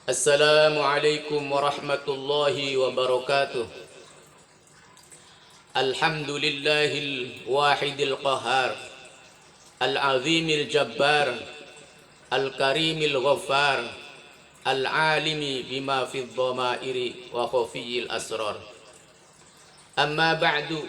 Assalamualaikum warahmatullahi wabarakatuh. Alhamdulillahil wahidil qahar, al-azimil jabbar, al-karimil ghaffar, al-alimi bima fid dhamairi wa khafiyil asrar. Amma ba'du.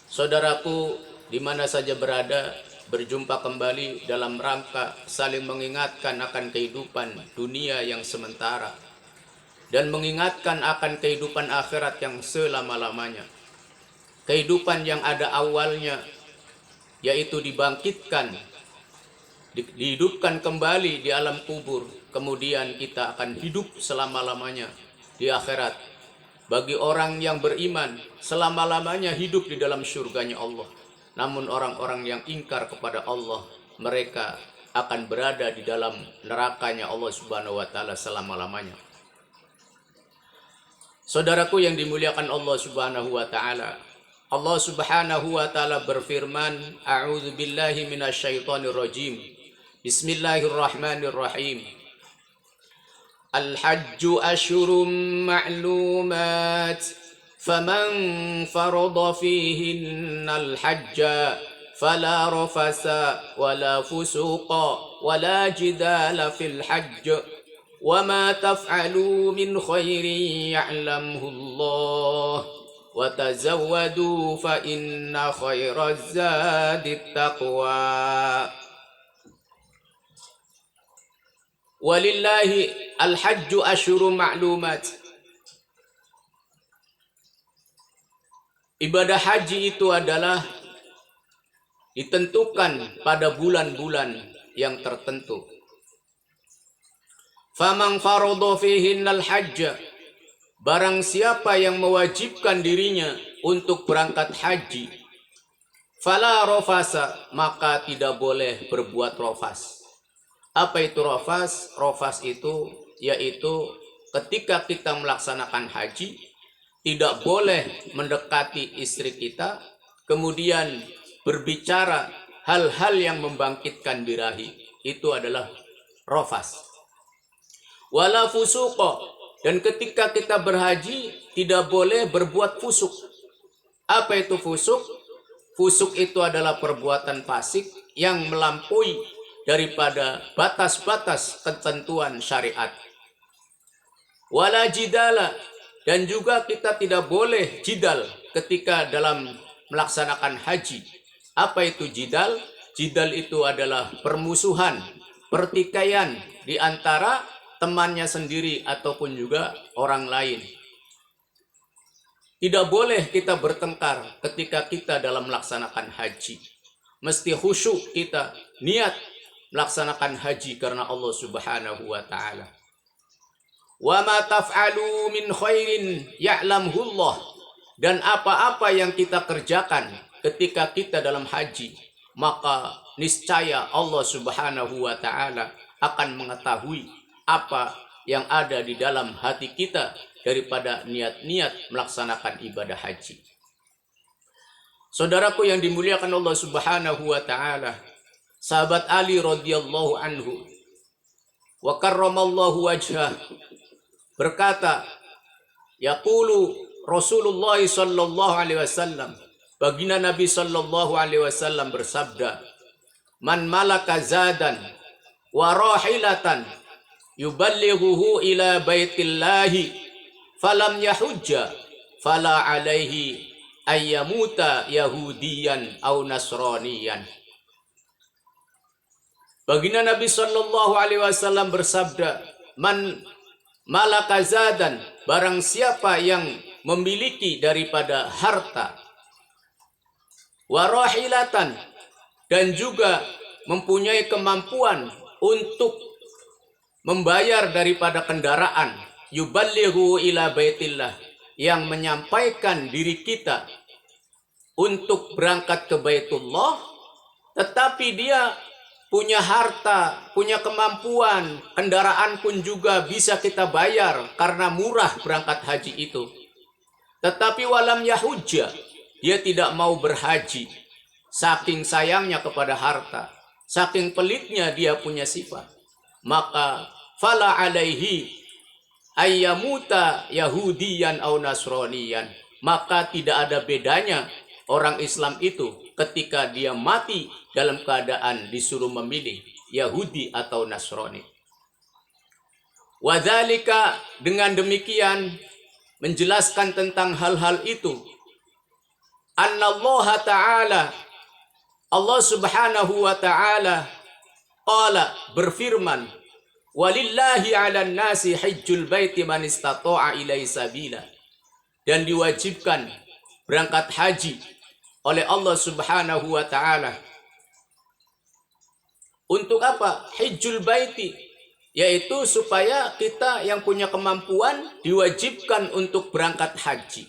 Saudaraku di mana saja berada, berjumpa kembali dalam rangka saling mengingatkan akan kehidupan dunia yang sementara dan mengingatkan akan kehidupan akhirat yang selama-lamanya. Kehidupan yang ada awalnya, yaitu dibangkitkan, dihidupkan kembali di alam kubur, kemudian kita akan hidup selama-lamanya di akhirat. Bagi orang yang beriman, selama-lamanya hidup di dalam surganya Allah. Namun orang-orang yang ingkar kepada Allah, mereka akan berada di dalam nerakanya Allah Subhanahu wa taala selama-lamanya. Saudaraku yang dimuliakan Allah Subhanahu wa taala, Allah Subhanahu wa taala berfirman, A'udzu billahi minasyaitonir rajim. Bismillahirrahmanirrahim. Al-hajju asyhurum ma'lumat. فمن فرض فيهن الحج فلا رفث ولا فسوق ولا جدال في الحج وما تفعلوا من خير يعلمه الله وتزودوا فإن خير الزاد التقوى ولله الحج أشهر معلومات. Ibadah haji itu adalah ditentukan pada bulan-bulan yang tertentu. Faman faradha fihinnal hajj, barang siapa yang mewajibkan dirinya untuk berangkat haji, fala rafasa, maka tidak boleh berbuat rafas. Apa itu rafas? Rafas itu yaitu ketika kita melaksanakan haji, tidak boleh mendekati istri kita, kemudian berbicara hal-hal yang membangkitkan birahi. Itu adalah rafas. Wala fusuqa, dan ketika kita berhaji tidak boleh berbuat fusuk. Apa itu fusuk? Fusuk itu adalah perbuatan fasik yang melampaui daripada batas-batas ketentuan syariat. Wala jidala, dan juga kita tidak boleh jidal ketika dalam melaksanakan haji. Apa itu jidal? Jidal itu adalah permusuhan, pertikaian di antara temannya sendiri ataupun juga orang lain. Tidak boleh kita bertengkar ketika kita dalam melaksanakan haji. Mesti khusyuk kita niat melaksanakan haji karena Allah Subhanahu wa taala. Wa ma taf'alu min khairin ya'lamhu Allah, dan apa-apa yang kita kerjakan ketika kita dalam haji, maka niscaya Allah Subhanahu wa taala akan mengetahui apa yang ada di dalam hati kita daripada niat-niat melaksanakan ibadah haji. Saudaraku yang dimuliakan Allah Subhanahu wa taala, sahabat Ali radhiyallahu anhu wa karramallahu wajhah berkata, yaqulu Rasulullah sallallahu alaihi wasallam, baginda Nabi sallallahu alaihi wasallam bersabda, man malaka zadan wa rahilatan yuballighuhu ila baitillahi falam yahujja fala alaihi ayyamuta yahudiyan aw nasraniyan. Baginda Nabi sallallahu alaihi wasallam bersabda, man malaka zadan, barang siapa yang memiliki daripada harta, warahilatan, dan juga mempunyai kemampuan untuk membayar daripada kendaraan, yuballighu ila baitillah, yang menyampaikan diri kita untuk berangkat ke Baitullah, tetapi dia punya harta, punya kemampuan, kendaraan pun juga bisa kita bayar karena murah berangkat haji itu. Tetapi walam yahujja, dia tidak mau berhaji. Saking sayangnya kepada harta, saking pelitnya dia punya sifat. Maka fala alaihi ayyamuta yahudiyan au nasroniyan. Maka tidak ada bedanya orang Islam itu ketika dia mati dalam keadaan disuruh memilih Yahudi atau Nasrani. Wadzalika, dengan demikian menjelaskan tentang hal-hal itu, annallaha ta'ala, Allah subhanahu wa ta'ala qala, berfirman, walillahi 'alan nasi hajjul baiti man istata'a ilaihi sabila. Dan diwajibkan berangkat haji oleh Allah subhanahu wa ta'ala. Untuk apa? Hajjul baiti, yaitu supaya kita yang punya kemampuan diwajibkan untuk berangkat haji.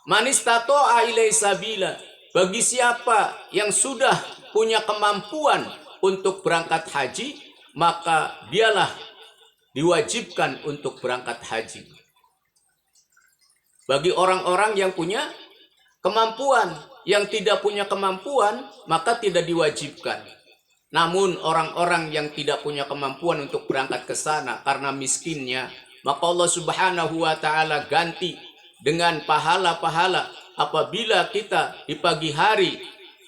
Man istata'a ilaihi sabila, bagi siapa yang sudah punya kemampuan untuk berangkat haji, maka dialah diwajibkan untuk berangkat haji. Bagi orang-orang yang punya kemampuan, yang tidak punya kemampuan, maka tidak diwajibkan. Namun orang-orang yang tidak punya kemampuan untuk berangkat ke sana karena miskinnya, maka Allah subhanahu wa ta'ala ganti dengan pahala-pahala apabila kita di pagi hari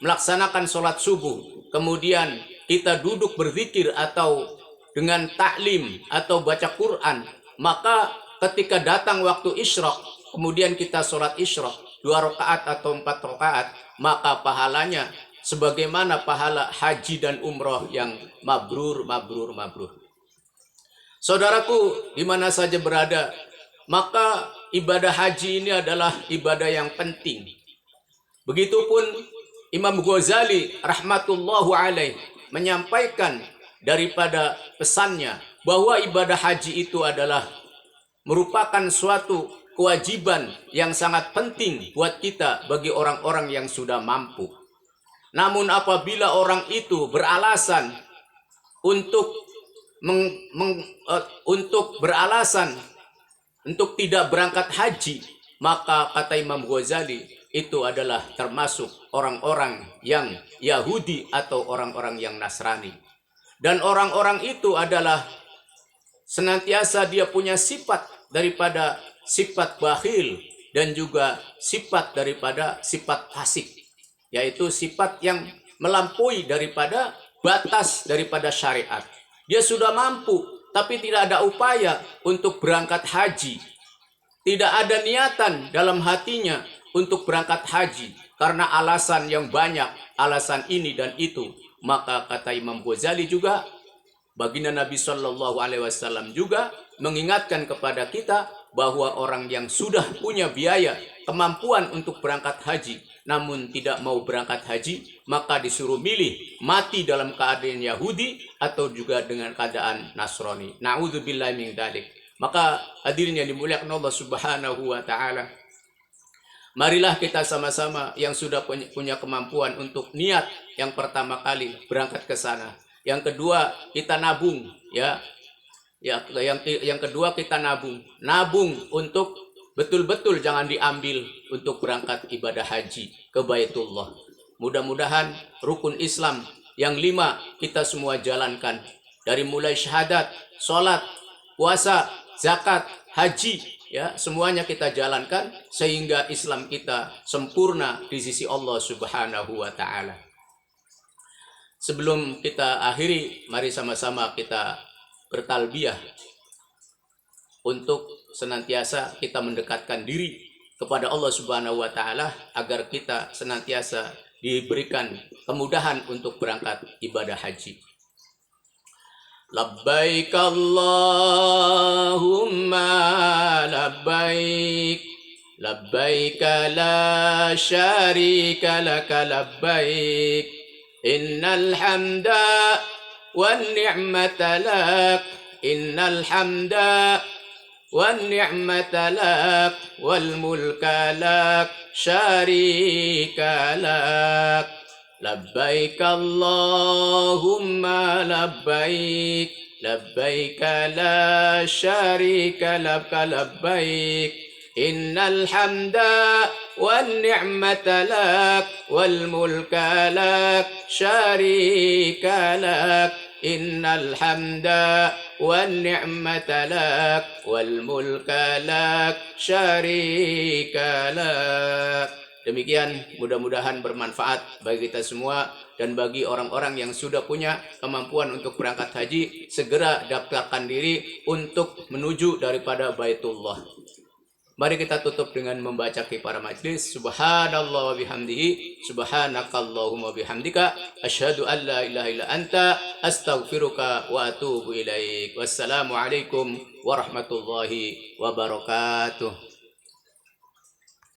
melaksanakan sholat subuh, kemudian kita duduk berzikir atau dengan taklim atau baca Quran, maka ketika datang waktu isyraq, kemudian kita sholat isyraq 2 rakaat atau 4 rakaat, maka pahalanya sebagaimana pahala haji dan umroh yang mabrur. Saudaraku, di mana saja berada, maka ibadah haji ini adalah ibadah yang penting. Begitupun Imam Ghazali rahmatullahu alaih menyampaikan daripada pesannya bahwa ibadah haji itu adalah merupakan suatu kewajiban yang sangat penting buat kita bagi orang-orang yang sudah mampu. Namun apabila orang itu beralasan untuk untuk tidak berangkat haji, maka kata Imam Ghazali itu adalah termasuk orang-orang yang Yahudi atau orang-orang yang Nasrani. Dan orang-orang itu adalah senantiasa dia punya sifat daripada sifat bakhil dan juga sifat daripada sifat fasik, yaitu sifat yang melampaui daripada batas daripada syariat. Dia sudah mampu tapi tidak ada upaya untuk berangkat haji, tidak ada niatan dalam hatinya untuk berangkat haji karena alasan yang banyak, alasan ini dan itu. Maka kata Imam Ghazali juga, baginda Nabi Shallallahu Alaihi Wasallam juga mengingatkan kepada kita bahwa orang yang sudah punya biaya, kemampuan untuk berangkat haji, namun tidak mau berangkat haji, maka disuruh milih mati dalam keadaan Yahudi atau juga dengan keadaan Nasrani. Na'udzubillahi min dzalik. Maka hadirin yang dimuliakan Allah Subhanahu wa taala, marilah kita sama-sama yang sudah punya kemampuan untuk niat yang pertama kali berangkat ke sana. Yang kedua, kita nabung, ya. Yang kedua kita nabung untuk betul-betul jangan diambil untuk berangkat ibadah haji ke Baitullah. Mudah-mudahan rukun Islam yang 5 kita semua jalankan, dari mulai syahadat, sholat, puasa, zakat, haji, ya, semuanya kita jalankan sehingga Islam kita sempurna di sisi Allah Subhanahu wa taala. Sebelum kita akhiri, mari sama-sama kita bertalbiyah untuk senantiasa kita mendekatkan diri kepada Allah Subhanahu wa taala agar kita senantiasa diberikan kemudahan untuk berangkat ibadah haji. Labbaik Allahumma labbaik, labbaik la syarika laka labbaik, innal hamda wan ni'mata lak, innal hamda wan ni'mata lak, wal mulka lak, syarika lak. Labbaik Allahumma labbaik, labbaik la syarika laka labbaik, innal hamda wan ni'mata lak, wal mulka lak, syarika lak. innal hamda wan ni'mata lak wal mulka lak syarika lak. Demikian, mudah-mudahan bermanfaat bagi kita semua dan bagi orang-orang yang sudah punya kemampuan untuk berangkat haji, segera daftarkan diri untuk menuju daripada Baitullah. Mari kita tutup dengan membaca kifarah majlis. Subhanallah wa bihamdihi, subhanakallahumma bihamdika, asyhadu an la ilaha illa anta, astaghfiruka wa atubu ilaik. Wassalamualaikum warahmatullahi wabarakatuh.